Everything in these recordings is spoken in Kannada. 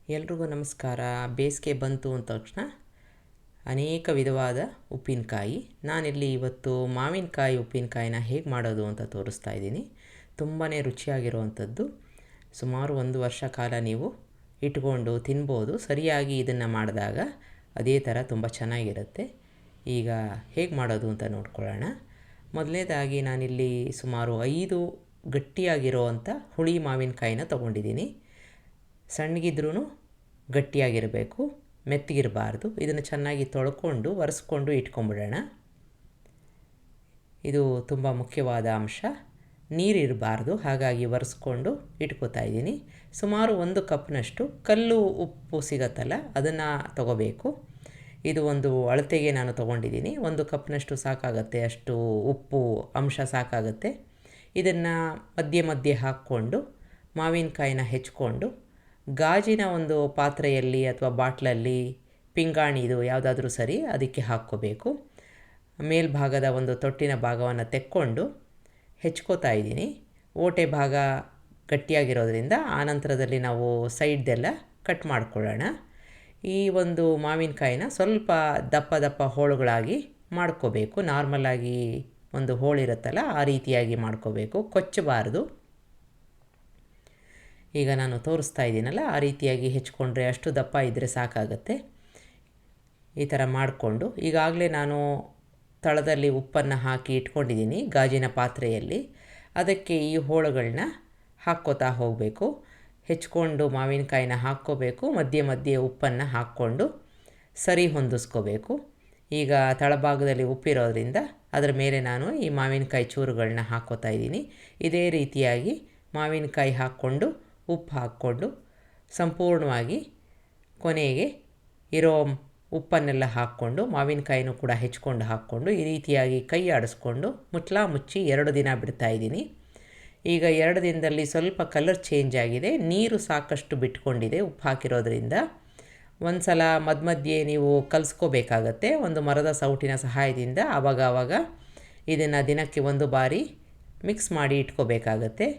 ಎಲ್ರಿಗೂ ನಮಸ್ಕಾರ. ಬೇಸಿಗೆ ಬಂತು ಅಂದ ತಕ್ಷಣ ಅನೇಕ ವಿಧವಾದ ಉಪ್ಪಿನಕಾಯಿ. ನಾನಿಲ್ಲಿ ಇವತ್ತು ಮಾವಿನಕಾಯಿ ಉಪ್ಪಿನಕಾಯಿನ ಹೇಗೆ ಮಾಡೋದು ಅಂತ ತೋರಿಸ್ತಾ ಇದ್ದೀನಿ. ತುಂಬಾ ರುಚಿಯಾಗಿರುವಂಥದ್ದು. ಸುಮಾರು 1 ವರ್ಷ ಕಾಲ ನೀವು ಇಟ್ಕೊಂಡು ತಿನ್ಬೋದು. ಸರಿಯಾಗಿ ಇದನ್ನು ಮಾಡಿದಾಗ ಅದೇ ಥರ ತುಂಬ ಚೆನ್ನಾಗಿರುತ್ತೆ. ಈಗ ಹೇಗೆ ಮಾಡೋದು ಅಂತ ನೋಡ್ಕೊಳ್ಳೋಣ. ಮೊದಲನೇದಾಗಿ ನಾನಿಲ್ಲಿ ಸುಮಾರು 5 ಗಟ್ಟಿಯಾಗಿರೋವಂಥ ಹುಳಿ ಮಾವಿನಕಾಯಿನ ತೊಗೊಂಡಿದ್ದೀನಿ. ಸಣ್ಣಗಿದ್ರೂ ಗಟ್ಟಿಯಾಗಿರಬೇಕು, ಮೆತ್ತಗಿರಬಾರ್ದು. ಇದನ್ನು ಚೆನ್ನಾಗಿ ತೊಳ್ಕೊಂಡು ಒರೆಸ್ಕೊಂಡು ಇಟ್ಕೊಂಬಿಡೋಣ. ಇದು ತುಂಬ ಮುಖ್ಯವಾದ ಅಂಶ. ನೀರಿರಬಾರ್ದು, ಹಾಗಾಗಿ ಒರೆಸ್ಕೊಂಡು ಇಟ್ಕೋತಾ ಇದ್ದೀನಿ. ಸುಮಾರು 1 ಕಪ್ನಷ್ಟು ಕಲ್ಲು ಉಪ್ಪು ಸಿಗತ್ತಲ್ಲ, ಅದನ್ನು ತಗೋಬೇಕು. ಇದು ಒಂದು ಅಳತೆಗೆ ನಾನು ತೊಗೊಂಡಿದ್ದೀನಿ. 1 ಕಪ್ನಷ್ಟು ಸಾಕಾಗತ್ತೆ, ಅಷ್ಟು ಉಪ್ಪು ಅಂಶ ಸಾಕಾಗುತ್ತೆ. ಇದನ್ನು ಮಧ್ಯೆ ಮಧ್ಯೆ ಹಾಕ್ಕೊಂಡು ಮಾವಿನಕಾಯಿನ ಹೆಚ್ಕೊಂಡು ಗಾಜಿನ ಒಂದು ಪಾತ್ರೆಯಲ್ಲಿ ಅಥವಾ ಬಾಟ್ಲಲ್ಲಿ, ಪಿಂಗಾಣಿದು ಯಾವುದಾದ್ರೂ ಸರಿ, ಅದಕ್ಕೆ ಹಾಕ್ಕೋಬೇಕು. ಮೇಲ್ಭಾಗದ ಒಂದು ತೊಟ್ಟಿನ ಭಾಗವನ್ನು ತೆಕ್ಕೊಂಡು ಹೆಚ್ಕೋತಾ ಇದ್ದೀನಿ. ಓಟೆ ಭಾಗ ಗಟ್ಟಿಯಾಗಿರೋದ್ರಿಂದ ಆನಂತರದಲ್ಲಿ ನಾವು ಸೈಡ್ದೆಲ್ಲ ಕಟ್ ಮಾಡ್ಕೊಳ್ಳೋಣ. ಈ ಒಂದು ಮಾವಿನಕಾಯಿನ ಸ್ವಲ್ಪ ದಪ್ಪ ದಪ್ಪ ಹೋಳುಗಳಾಗಿ ಮಾಡ್ಕೋಬೇಕು. ನಾರ್ಮಲಾಗಿ ಒಂದು ಹೋಳಿರುತ್ತಲ್ಲ, ಆ ರೀತಿಯಾಗಿ ಮಾಡ್ಕೋಬೇಕು, ಕೊಚ್ಚಬಾರ್ದು. ಈಗ ನಾನು ತೋರಿಸ್ತಾ ಇದ್ದೀನಲ್ಲ, ಆ ರೀತಿಯಾಗಿ ಹೆಚ್ಕೊಂಡ್ರೆ ಅಷ್ಟು ದಪ್ಪ ಇದ್ದರೆ ಸಾಕಾಗತ್ತೆ. ಈ ಥರ ಮಾಡಿಕೊಂಡು ಈಗಾಗಲೇ ನಾನು ತಳದಲ್ಲಿ ಉಪ್ಪನ್ನು ಹಾಕಿ ಇಟ್ಕೊಂಡಿದ್ದೀನಿ ಗಾಜಿನ ಪಾತ್ರೆಯಲ್ಲಿ. ಅದಕ್ಕೆ ಈ ಹೋಳುಗಳನ್ನ ಹಾಕ್ಕೋತಾ ಹೋಗಬೇಕು. ಹೆಚ್ಕೊಂಡು ಮಾವಿನಕಾಯಿನ ಹಾಕ್ಕೋಬೇಕು, ಮಧ್ಯೆ ಮಧ್ಯೆ ಉಪ್ಪನ್ನು ಹಾಕ್ಕೊಂಡು ಸರಿ ಹೊಂದಿಸ್ಕೋಬೇಕು. ಈಗ ತಳಭಾಗದಲ್ಲಿ ಉಪ್ಪಿರೋದ್ರಿಂದ ಅದರ ಮೇಲೆ ನಾನು ಈ ಮಾವಿನಕಾಯಿ ಚೂರುಗಳನ್ನ ಹಾಕ್ಕೋತಾ ಇದ್ದೀನಿ. ಇದೇ ರೀತಿಯಾಗಿ ಮಾವಿನಕಾಯಿ ಹಾಕ್ಕೊಂಡು ಉಪ್ಪು ಹಾಕ್ಕೊಂಡು ಸಂಪೂರ್ಣವಾಗಿ ಕೊನೆಗೆ ಇರೋ ಉಪ್ಪನ್ನೆಲ್ಲ ಹಾಕ್ಕೊಂಡು ಮಾವಿನಕಾಯಿನೂ ಕೂಡ ಹೆಚ್ಕೊಂಡು ಹಾಕ್ಕೊಂಡು ಈ ರೀತಿಯಾಗಿ ಕೈ ಆಡಿಸ್ಕೊಂಡು ಮುಚ್ಚಿ 2 ದಿನ ಬಿಡ್ತಾಯಿದ್ದೀನಿ. ಈಗ 2 ದಿನದಲ್ಲಿ ಸ್ವಲ್ಪ ಕಲರ್ ಚೇಂಜ್ ಆಗಿದೆ, ನೀರು ಸಾಕಷ್ಟು ಬಿಟ್ಕೊಂಡಿದೆ ಉಪ್ಪು ಹಾಕಿರೋದ್ರಿಂದ. ಒಂದು ಸಲ ಮಧ್ಯೆ ನೀವು ಕಲಿಸ್ಕೋಬೇಕಾಗತ್ತೆ ಒಂದು ಮರದ ಸೌಟಿನ ಸಹಾಯದಿಂದ. ಆವಾಗ ಇದನ್ನು ದಿನಕ್ಕೆ 1 ಬಾರಿ ಮಿಕ್ಸ್ ಮಾಡಿ ಇಟ್ಕೋಬೇಕಾಗತ್ತೆ.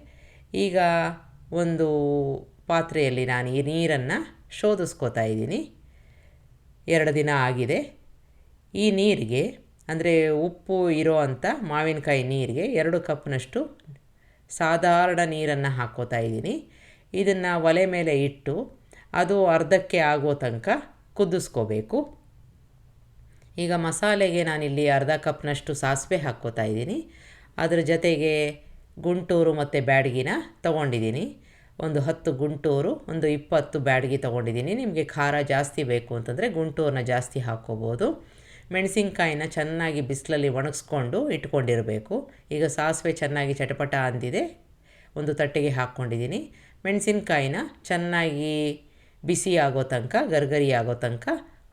ಈಗ ಒಂದು ಪಾತ್ರೆಯಲ್ಲಿ ನಾನು ಈ ನೀರನ್ನು ಶೋಧಿಸ್ಕೋತಾ ಇದ್ದೀನಿ. 2 ದಿನ ಆಗಿದೆ. ಈ ನೀರಿಗೆ, ಅಂದರೆ ಉಪ್ಪು ಇರೋ ಅಂಥ ಮಾವಿನಕಾಯಿ ನೀರಿಗೆ 2 ಕಪ್ನಷ್ಟು ಸಾಧಾರಣ ನೀರನ್ನು ಹಾಕ್ಕೋತಾ ಇದ್ದೀನಿ. ಇದನ್ನು ಒಲೆ ಮೇಲೆ ಇಟ್ಟು ಅದು ಅರ್ಧಕ್ಕೆ ಆಗೋ ತನಕ ಕುದಿಸ್ಕೋಬೇಕು. ಈಗ ಮಸಾಲೆಗೆ ನಾನಿಲ್ಲಿ ಅರ್ಧ ಕಪ್ನಷ್ಟು ಸಾಸಿವೆ ಹಾಕ್ಕೋತಾ ಇದ್ದೀನಿ. ಅದರ ಜೊತೆಗೆ ಗುಂಟೂರು ಮತ್ತು ಬ್ಯಾಡಗಿನ ತೊಗೊಂಡಿದ್ದೀನಿ. ಒಂದು 10 ಗುಂಟೂರು, ಒಂದು 20 ಬ್ಯಾಡಗಿ ತೊಗೊಂಡಿದ್ದೀನಿ. ನಿಮಗೆ ಖಾರ ಜಾಸ್ತಿ ಬೇಕು ಅಂತಂದರೆ ಗುಂಟೂರನ್ನ ಜಾಸ್ತಿ ಹಾಕ್ಕೋಬೋದು. ಮೆಣಸಿನ್ಕಾಯಿನ ಚೆನ್ನಾಗಿ ಬಿಸಿಲಲ್ಲಿ ಒಣಗಿಸ್ಕೊಂಡು ಇಟ್ಕೊಂಡಿರಬೇಕು. ಈಗ ಸಾಸಿವೆ ಚೆನ್ನಾಗಿ ಚಟಪಟ ಅಂದಿದೆ, ಒಂದು ತಟ್ಟೆಗೆ ಹಾಕ್ಕೊಂಡಿದ್ದೀನಿ. ಮೆಣಸಿನ್ಕಾಯಿನ ಚೆನ್ನಾಗಿ ಬಿಸಿ ಆಗೋ ತನಕ, ಗರ್ಗರಿ ಆಗೋ ತನಕ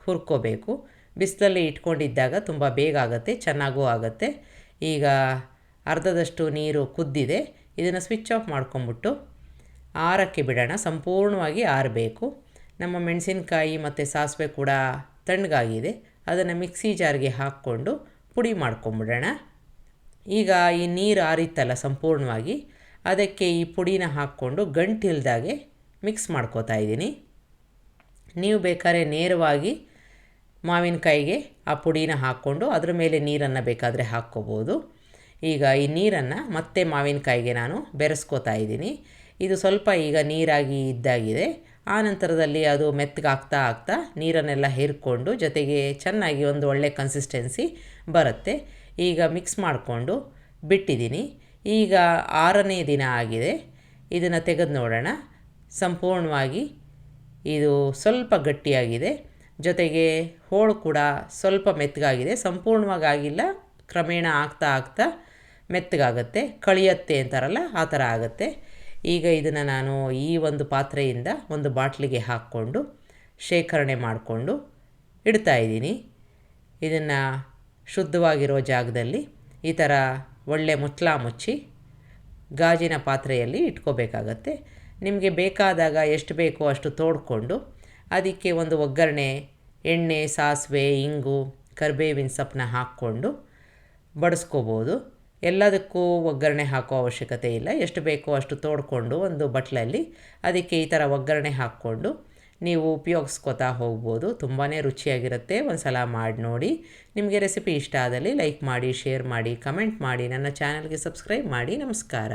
ಹುರ್ಕೋಬೇಕು. ಬಿಸಿಲಲ್ಲಿ ಇಟ್ಕೊಂಡಿದ್ದಾಗ ತುಂಬ ಬೇಗ ಆಗುತ್ತೆ, ಚೆನ್ನಾಗೂ ಆಗುತ್ತೆ. ಈಗ ಅರ್ಧದಷ್ಟು ನೀರು ಕುದ್ದಿದೆ. ಇದನ್ನು ಸ್ವಿಚ್ ಆಫ್ ಮಾಡ್ಕೊಂಬಿಟ್ಟು ಆರಕ್ಕೆ ಬಿಡೋಣ. ಸಂಪೂರ್ಣವಾಗಿ ಆರಬೇಕು. ನಮ್ಮ ಮೆಣಸಿನ್ಕಾಯಿ ಮತ್ತು ಸಾಸಿವೆ ಕೂಡ ತಣ್ಣಗಾಗಿದೆ. ಅದನ್ನು ಮಿಕ್ಸಿ ಜಾರ್ಗೆ ಹಾಕ್ಕೊಂಡು ಪುಡಿ ಮಾಡ್ಕೊಂಬಿಡೋಣ. ಈಗ ಈ ನೀರು ಆರಿತ್ತಲ್ಲ ಸಂಪೂರ್ಣವಾಗಿ, ಅದಕ್ಕೆ ಈ ಪುಡಿನ ಹಾಕ್ಕೊಂಡು ಗಂಟಿಲ್ದಾಗೆ ಮಿಕ್ಸ್ ಮಾಡ್ಕೋತಾ ಇದ್ದೀನಿ. ನೀವು ಬೇಕಾದ್ರೆ ನೇರವಾಗಿ ಮಾವಿನಕಾಯಿಗೆ ಆ ಪುಡಿನ ಹಾಕ್ಕೊಂಡು ಅದರ ಮೇಲೆ ನೀರನ್ನು ಬೇಕಾದರೆ ಹಾಕ್ಕೋಬೋದು. ಈಗ ಈ ನೀರನ್ನು ಮತ್ತೆ ಮಾವಿನಕಾಯಿಗೆ ನಾನು ಬೆರೆಸ್ಕೋತಾ ಇದ್ದೀನಿ. ಇದು ಸ್ವಲ್ಪ ಈಗ ನೀರಾಗಿ ಇದ್ದಾಗಿದೆ. ಆ ನಂತರದಲ್ಲಿ ಅದು ಮೆತ್ತಗಾಗ್ತಾ ನೀರನ್ನೆಲ್ಲ ಹೇರ್ಕೊಂಡು ಜೊತೆಗೆ ಚೆನ್ನಾಗಿ ಒಂದು ಒಳ್ಳೆ ಕನ್ಸಿಸ್ಟೆನ್ಸಿ ಬರುತ್ತೆ. ಈಗ ಮಿಕ್ಸ್ ಮಾಡಿಕೊಂಡು ಬಿಟ್ಟಿದ್ದೀನಿ. ಈಗ 6ನೇ ದಿನ ಆಗಿದೆ. ಇದನ್ನು ತೆಗೆದು ನೋಡೋಣ. ಸಂಪೂರ್ಣವಾಗಿ ಇದು ಸ್ವಲ್ಪ ಗಟ್ಟಿಯಾಗಿದೆ, ಜೊತೆಗೆ ಹೋಳು ಕೂಡ ಸ್ವಲ್ಪ ಮೆತ್ತಗಾಗಿದೆ. ಸಂಪೂರ್ಣವಾಗಿ ಆಗಿಲ್ಲ, ಕ್ರಮೇಣ ಆಗ್ತಾ ಮೆತ್ತಗಾಗತ್ತೆ, ಕಳಿಯತ್ತೆ ಅಂತಾರಲ್ಲ, ಆ ಥರ ಆಗುತ್ತೆ. ಈಗ ಇದನ್ನು ನಾನು ಈ ಒಂದು ಪಾತ್ರೆಯಿಂದ ಒಂದು ಬಾಟ್ಲಿಗೆ ಹಾಕ್ಕೊಂಡು ಶೇಖರಣೆ ಮಾಡಿಕೊಂಡು ಇಡ್ತಾಯಿದ್ದೀನಿ. ಇದನ್ನು ಶುದ್ಧವಾಗಿರೋ ಜಾಗದಲ್ಲಿ ಈ ಥರ ಒಳ್ಳೆ ಮುಚ್ಚಿ ಗಾಜಿನ ಪಾತ್ರೆಯಲ್ಲಿ ಇಟ್ಕೋಬೇಕಾಗತ್ತೆ. ನಿಮಗೆ ಬೇಕಾದಾಗ ಎಷ್ಟು ಬೇಕೋ ಅಷ್ಟು ತೋಡ್ಕೊಂಡು ಅದಕ್ಕೆ ಒಂದು ಒಗ್ಗರಣೆ, ಎಣ್ಣೆ, ಸಾಸಿವೆ, ಇಂಗು, ಕರಿಬೇವಿನ ಸೊಪ್ಪನ್ನ ಹಾಕ್ಕೊಂಡು ಬಡಿಸ್ಕೋಬೋದು. ಎಲ್ಲದಕ್ಕೂ ಒಗ್ಗರಣೆ ಹಾಕೋ ಅವಶ್ಯಕತೆ ಇಲ್ಲ. ಎಷ್ಟು ಬೇಕೋ ಅಷ್ಟು ತೋಡ್ಕೊಂಡು ಒಂದು ಬಟ್ಲಲ್ಲಿ ಅದಕ್ಕೆ ಈ ಥರ ಒಗ್ಗರಣೆ ಹಾಕ್ಕೊಂಡು ನೀವು ಉಪಯೋಗಿಸ್ಕೊತಾ ಹೋಗ್ಬೋದು. ತುಂಬಾ ರುಚಿಯಾಗಿರುತ್ತೆ. ಒಂದು ಸಲ ಮಾಡಿ ನೋಡಿ. ನಿಮಗೆ ರೆಸಿಪಿ ಇಷ್ಟ ಆದಲ್ಲಿ ಲೈಕ್ ಮಾಡಿ, ಶೇರ್ ಮಾಡಿ, ಕಮೆಂಟ್ ಮಾಡಿ, ನನ್ನ ಚಾನಲ್ಗೆ ಸಬ್ಸ್ಕ್ರೈಬ್ ಮಾಡಿ. ನಮಸ್ಕಾರ.